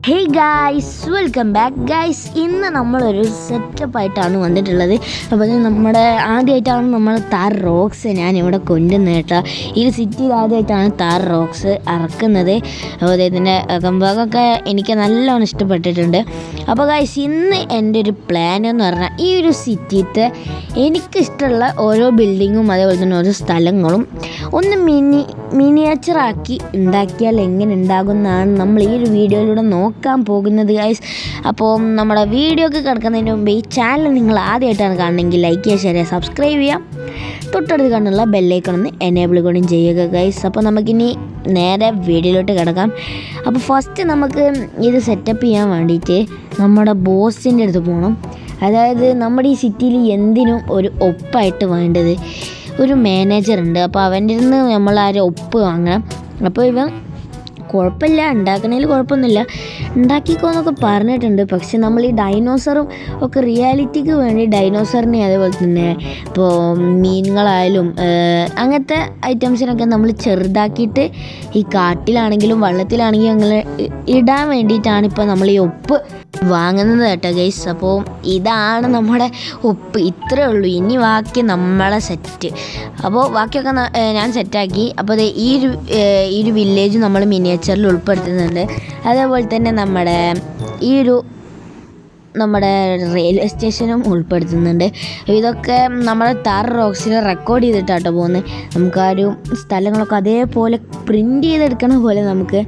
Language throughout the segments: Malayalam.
Hey guys, welcome back guys. ഇന്ന് നമ്മളൊരു സെറ്റപ്പായിട്ടാണ് വന്നിട്ടുള്ളത്. അപ്പോൾ നമ്മുടെ ആദ്യമായിട്ടാണ് നമ്മൾ താർ റോക്സ് ഞാനിവിടെ കൊണ്ടുവന്നത് കേട്ടോ. ഈ സിറ്റിയിൽ ആദ്യമായിട്ടാണ് താർ റോക്സ് ഇറക്കുന്നത്. അപ്പോൾ ഇതിൻ്റെ കമ്പാകൊക്കെ എനിക്ക് നല്ലോണം ഇഷ്ടപ്പെട്ടിട്ടുണ്ട്. അപ്പോൾ ഗായ്സ്, ഇന്ന് എൻ്റെ ഒരു പ്ലാൻ എന്ന് പറഞ്ഞാൽ ഈ ഒരു സിറ്റിയിലത്തെ എനിക്കിഷ്ടമുള്ള ഓരോ ബിൽഡിങ്ങും അതേപോലെ തന്നെ ഓരോ സ്ഥലങ്ങളും ഒന്ന് മിനിയേച്ചറാക്കി ഉണ്ടാക്കിയാൽ എങ്ങനെ ഉണ്ടാകുമെന്നാണ് നമ്മൾ ഈ ഒരു വീഡിയോയിലൂടെ നോക്കാൻ പോകുന്നത് ഗൈസ്. അപ്പോൾ നമ്മുടെ വീഡിയോ ഒക്കെ കിടക്കുന്നതിന് മുമ്പ് ഈ ചാനൽ നിങ്ങൾ ആദ്യമായിട്ടാണ് കാണണമെങ്കിൽ ലൈക്ക് ചെയ്യുക, ഷെയർ ചെയ്യുക, സബ്സ്ക്രൈബ് ചെയ്യാം. തൊട്ടടുത്ത് കാണുള്ള ബെല്ലൈക്കൺ ഒന്ന് എനേബിൾ കൂടിയും ചെയ്യുക ഗൈസ്. അപ്പോൾ നമുക്കിനി നേരെ വീഡിയോയിലോട്ട് കിടക്കാം. അപ്പോൾ ഫസ്റ്റ് നമുക്ക് ഇത് സെറ്റപ്പ് ചെയ്യാൻ വേണ്ടിയിട്ട് നമ്മുടെ ബോസിൻ്റെ അടുത്ത് പോകണം. അതായത് നമ്മുടെ ഈ സിറ്റിയിൽ എന്തിനും ഒരു ഒപ്പായിട്ട് വേണ്ടത് ഒരു മാനേജറുണ്ട്. അപ്പോൾ അവൻ്റെ നിന്ന് നമ്മൾ ഒപ്പ് വാങ്ങണം. അപ്പോൾ ഇവൻ കുഴപ്പമില്ല, ഉണ്ടാക്കണതിൽ കുഴപ്പമൊന്നുമില്ല, ഉണ്ടാക്കിക്കോന്നൊക്കെ പറഞ്ഞിട്ടുണ്ട്. പക്ഷെ നമ്മൾ ഈ ഡൈനോസറും ഒക്കെ റിയാലിറ്റിക്ക് വേണ്ടി ഡൈനോസറിനെ അതേപോലെ തന്നെ ഇപ്പോൾ മീനുകളായാലും അങ്ങനത്തെ ഐറ്റംസിനൊക്കെ നമ്മൾ ചെറുതാക്കിയിട്ട് ഈ കാട്ടിലാണെങ്കിലും വെള്ളത്തിലാണെങ്കിലും അങ്ങനെ ഇടാൻ വേണ്ടിയിട്ടാണ് ഇപ്പോൾ നമ്മൾ ഈ ഒപ്പ് വാങ്ങുന്നത് കേട്ടോ ഗൈസ്. അപ്പോൾ ഇതാണ് നമ്മുടെ ഒപ്പ്, ഇത്രയേ ഉള്ളൂ. ഇനി ബാക്കി നമ്മളെ സെറ്റ്. അപ്പോൾ ബാക്കിയൊക്കെ ഞാൻ സെറ്റാക്കി. അപ്പോൾ ഈ ഒരു വില്ലേജ് നമ്മൾ മിനിയേച്ചറിൽ ഉൾപ്പെടുത്തുന്നുണ്ട്. അതേപോലെ തന്നെ നമ്മുടെ റെയിൽവേ സ്റ്റേഷനും ഉൾപ്പെടുത്തുന്നുണ്ട്. ഇതൊക്കെ നമ്മുടെ താർ റോക്സിൽ റെക്കോർഡ് ചെയ്തിട്ടാട്ടോ പോകുന്നത്. നമുക്ക് ആ ഒരു സ്ഥലങ്ങളൊക്കെ അതേപോലെ പ്രിൻ്റ് ചെയ്തെടുക്കണ പോലെ നമുക്ക്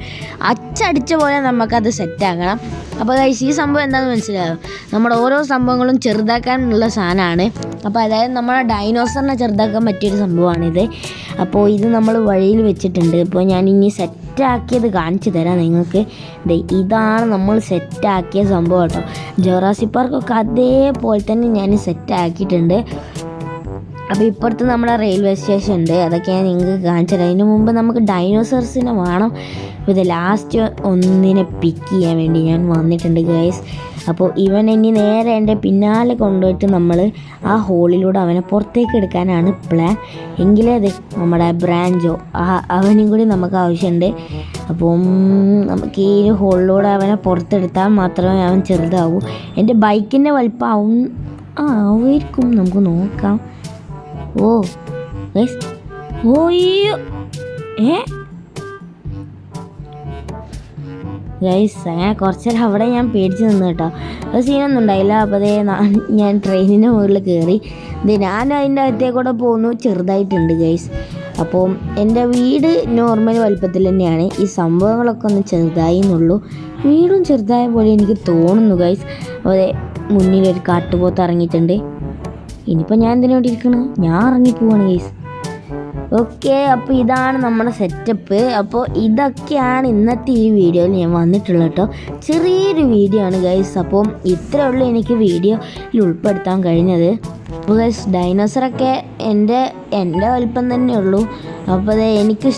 അച്ചടിച്ച പോലെ നമുക്കത് സെറ്റാക്കണം. അപ്പോൾ ഈ സംഭവം എന്താണെന്ന് മനസ്സിലാവും. നമ്മുടെ ഓരോ സംഭവങ്ങളും ചെറുതാക്കാനുള്ള സാധനമാണ്. അപ്പോൾ അതായത് നമ്മുടെ ഡൈനോസറിനെ ചെറുതാക്കാൻ പറ്റിയൊരു സംഭവമാണിത്. അപ്പോൾ ഇത് നമ്മൾ വഴിയിൽ വെച്ചിട്ടുണ്ട്. ഇപ്പോൾ ഞാൻ ഇനി സെറ്റാക്കിയത് കാണിച്ചു തരാം നിങ്ങൾക്ക്. ഇതാണ് നമ്മൾ സെറ്റാക്കിയ സംഭവം കേട്ടോ. ജൊറാസിക് പാർക്കൊക്കെ അതേപോലെ തന്നെ ഞാൻ സെറ്റാക്കിയിട്ടുണ്ട്. അപ്പോൾ ഇപ്പുറത്ത് നമ്മുടെ റെയിൽവേ സ്റ്റേഷൻ ഉണ്ട്, അതൊക്കെ ഞാൻ നിങ്ങൾക്ക് കാണിച്ചു തരാം. അതിന് മുമ്പ് നമുക്ക് ഡൈനോസർസിനെ വേണം. ഇത് ലാസ്റ്റ് ഒന്നിനെ പിക്ക് ചെയ്യാൻ വേണ്ടി ഞാൻ വന്നിട്ടുണ്ട് ഗൈസ്. അപ്പോൾ ഇവൻ ഇനി നേരെ എൻ്റെ പിന്നാലെ കൊണ്ടുപോയിട്ട് നമ്മൾ ആ ഹോളിലൂടെ അവനെ പുറത്തേക്ക് എടുക്കാനാണ് പ്ലാൻ. എങ്കിലേ അത് നമ്മുടെ ബ്രാഞ്ചോ അവനും കൂടി നമുക്ക് ആവശ്യമുണ്ട്. അപ്പം നമുക്ക് ഈ ഒരു ഹോളിലൂടെ അവനെ പുറത്തെടുത്താൽ മാത്രമേ അവൻ ചെറുതാവൂ. എൻ്റെ ബൈക്കിൻ്റെ വലിപ്പം ആവുമായിരിക്കും, നമുക്ക് നോക്കാം. ഓ ഗൈസ്, ഓയ്യോ ഗൈസ്, അങ്ങനെ കുറച്ച് നേരം അവിടെ ഞാൻ പേടിച്ച് നിന്ന് കേട്ടോ. അത് സീനൊന്നും ഉണ്ടായില്ല. അപ്പോൾ ഞാൻ ട്രെയിനിൻ്റെ മുകളിൽ കയറി ഞാൻ അതിൻ്റെ അകത്തേക്കൂടെ പോകുന്നു. ചെറുതായിട്ടുണ്ട് ഗൈസ്. അപ്പോൾ എൻ്റെ വീട് നോർമൽ വലുപ്പത്തിൽ തന്നെയാണ്. ഈ സംഭവങ്ങളൊക്കെ ഒന്ന് ചെറുതായി എന്നുള്ളൂ. വീടും ചെറുതായ പോലെ എനിക്ക് തോന്നുന്നു ഗൈസ്. അതെ, മുന്നിലൊരു കാട്ടുപോത്ത് ഇറങ്ങിയിട്ടുണ്ട്. ഇനിയിപ്പോൾ ഞാൻ എന്തിനോട്ട് ഇരിക്കണം, ഞാൻ ഇറങ്ങിപ്പോവാണ് ഗൈസ്. ഓക്കെ, അപ്പോൾ ഇതാണ് നമ്മുടെ സെറ്റപ്പ്. അപ്പോൾ ഇതൊക്കെയാണ് ഇന്നത്തെ ഈ വീഡിയോയിൽ ഞാൻ വന്നിട്ടുള്ളത് കേട്ടോ. ചെറിയൊരു വീഡിയോ ആണ് ഗൈസ്. അപ്പോൾ ഇത്രയേ ഉള്ളൂ എനിക്ക് വീഡിയോയിൽ ഉൾപ്പെടുത്താൻ കഴിഞ്ഞത്. അപ്പോൾ ഗൈസ്, ഡൈനോസറൊക്കെ എൻ്റെ വലിപ്പം തന്നെ ഉള്ളൂ. അപ്പോൾ എനിക്ക്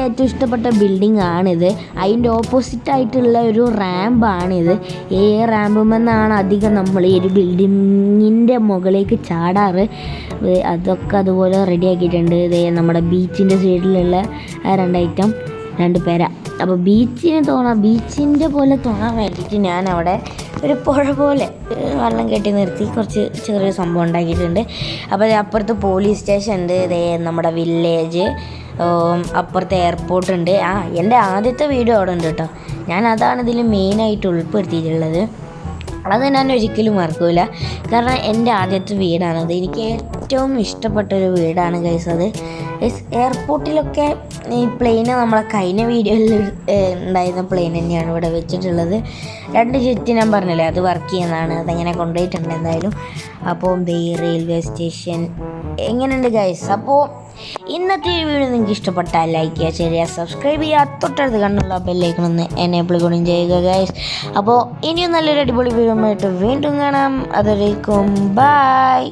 ഏറ്റവും ഇഷ്ടപ്പെട്ട ബിൽഡിംഗ് ആണിത്. അതിൻ്റെ ഓപ്പോസിറ്റായിട്ടുള്ള ഒരു റാമ്പാണിത്. ഈ റാമ്പുമെന്നാണ് അധികം നമ്മൾ ഈ ഒരു ബിൽഡിങ്ങിൻ്റെ മുകളിലേക്ക് ചാടാറ്. അതൊക്കെ അതുപോലെ റെഡിയാക്കിയിട്ടുണ്ട്. ഇത് നമ്മുടെ ബീച്ചിൻ്റെ സൈഡിലുള്ള രണ്ട് പേര. അപ്പോൾ ബീച്ചിൻ്റെ പോലെ തോന്നാൻ വേണ്ടിയിട്ട് ഞാൻ അവിടെ ഒരു പുഴ പോലെ വെള്ളം കെട്ടി നിർത്തി കുറച്ച് ചെറിയ സംഭവം ഉണ്ടാക്കിയിട്ടുണ്ട്. അപ്പോൾ അപ്പുറത്ത് പോലീസ് സ്റ്റേഷൻ ഉണ്ട്, നമ്മുടെ വില്ലേജ്, അപ്പുറത്ത് എയർപോർട്ട് ഉണ്ട്. എൻ്റെ ആദ്യത്തെ വീഡിയോ അവിടെ ഉണ്ട് കേട്ടോ. ഞാൻ അതാണ് ഇതിൽ മെയിനായിട്ട് ഉൾപ്പെടുത്തിയിട്ടുള്ളത്. അത് ഞാൻ ഒരിക്കലും മറക്കില്ല, കാരണം എൻ്റെ ആദ്യത്തെ വീടാണത്. എനിക്ക് ഏറ്റവും ഇഷ്ടപ്പെട്ടൊരു വീടാണ് ഗൈസ് അത്. എയർപോർട്ടിലൊക്കെ ഈ പ്ലെയിന് നമ്മളെ കഴിഞ്ഞ വീഡിയോയിൽ ഉണ്ടായിരുന്ന പ്ലെയിൻ തന്നെയാണ് ഇവിടെ വെച്ചിട്ടുള്ളത്. 2 ജെറ്റ് ഞാൻ പറഞ്ഞില്ലേ, അത് വർക്ക് ചെയ്യുന്നതാണ്. അതങ്ങനെ കൊണ്ടുപോയിട്ടുണ്ട് എന്തായാലും. അപ്പോൾ ഈ റെയിൽവേ സ്റ്റേഷൻ എങ്ങനെയുണ്ട് ഗൈസ്? അപ്പോൾ ഇന്നത്തെ ഈ വീഡിയോ നിങ്ങൾക്ക് ഇഷ്ടപ്പെട്ടാൽ ലൈക്ക് ചെയ്യുക, ഷെയർ ചെയ്യുക, സബ്സ്ക്രൈബ് ചെയ്യുക. തൊട്ടടുത്ത് കണ്ണുള്ള ബെല്ലൈക്കൺ ഒന്ന് എനേബിൾ കൂടിയും ചെയ്യുക ഗൈസ്. അപ്പോൾ ഇനിയും നല്ലൊരു അടിപൊളി വീഡിയോ ആയിട്ട് വീണ്ടും കാണാം. അതുവരേക്കും ബൈ.